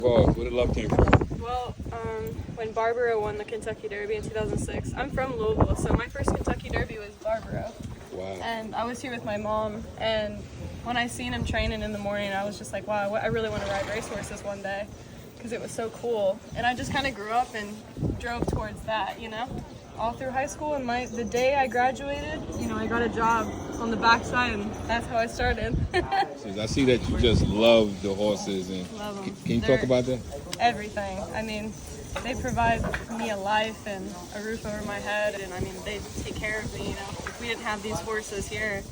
Well, where the love came from? Well, when Barbaro won the Kentucky Derby in 2006, I'm from Louisville, so my first Kentucky Derby was Barbaro. Wow. And I was here with my mom, and when I seen him training in the morning, I was just like, wow, I really want to ride racehorses one day, because it was so cool. And I just kind of grew up and drove towards that, all through high school. And the day I graduated, I got a job on the backside, and that's how I started. I see that you just love the horses. And Love them. Can you talk about that? Everything. I mean, they provide me a life and a roof over my head, and they take care of me. If we didn't have these horses here,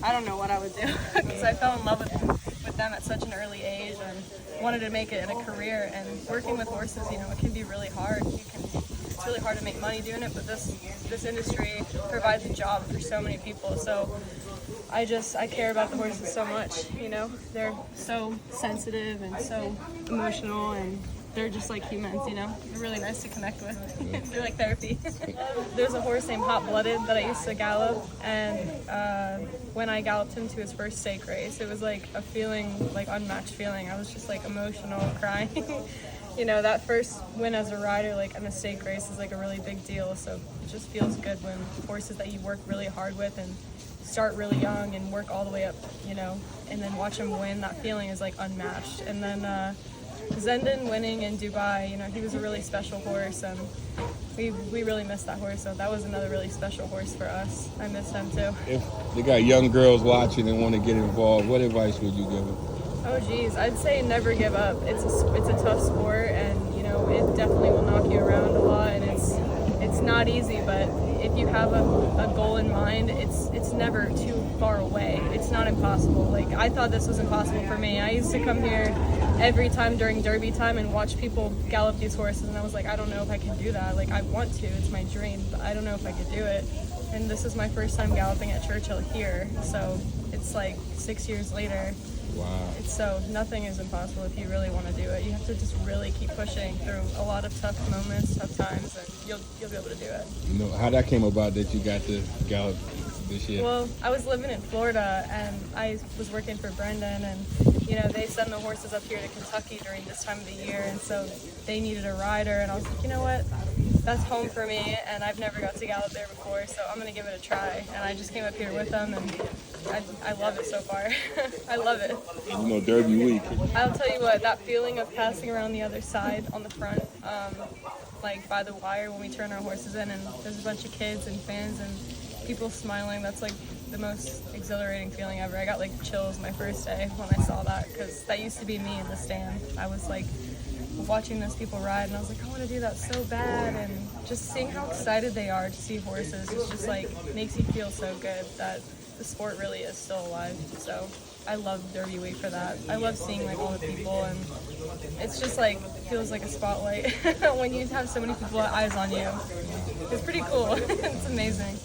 I don't know what I would do, because I fell in love with them at such an early age and wanted to make it in a career. And working with horses, it can be really hard. It's really hard to make money doing it, but this industry provides a job for so many people. So I care about the horses so much. They're so sensitive and so emotional, and they're just like humans. They're really nice to connect with. They're like therapy. There's a horse named Hot Blooded that I used to gallop, and when I galloped him to his first stake race, it was like a feeling, like unmatched feeling. I was just like emotional, crying. That first win as a rider, like in a stake race, is like a really big deal. So it just feels good when horses that you work really hard with and start really young and work all the way up, and then watch him win. That feeling is like unmatched. And then Zendon winning in Dubai, he was a really special horse, and we really missed that horse. So that was another really special horse for us. I missed him too. If they got young girls watching and want to get involved, what advice would you give them? Oh geez, I'd say never give up. It's a tough sport, and it definitely will knock you around a lot, and it's not easy. But if you have a goal in mind, it's never too far away. It's not impossible. Like, I thought this was impossible for me. I used to come here every time during Derby time and watch people gallop these horses, and I was like, I don't know if I can do that. Like, I want to. It's my dream, but I don't know if I could do it. And this is my first time galloping at Churchill here, so it's like 6 years later. Wow. So nothing is impossible if you really want to do it. You have to just really keep pushing through a lot of tough moments, tough times, and you'll be able to do it. How that came about that you got to gallop this year? Well, I was living in Florida, and I was working for Brendan, and they send the horses up here to Kentucky during this time of the year, and so they needed a rider, and I was like, you know what? That's home for me, and I've never got to gallop there before, so I'm going to give it a try. And I just came up here with them, and I love it so far. I love it. And Derby week. I'll tell you what, that feeling of passing around the other side on the front, like by the wire when we turn our horses in, and there's a bunch of kids and fans and people smiling, that's like the most exhilarating feeling ever. I got like chills my first day when I saw that, because that used to be me in the stand. I was like watching those people ride, and I was like, I want to do that so bad. And just seeing how excited they are to see horses is just like makes you feel so good that the sport really is still alive. So I love Derby week for that. I love seeing like all the people, and it's just like feels like a spotlight when you have so many people eyes on you. It's pretty cool. It's amazing.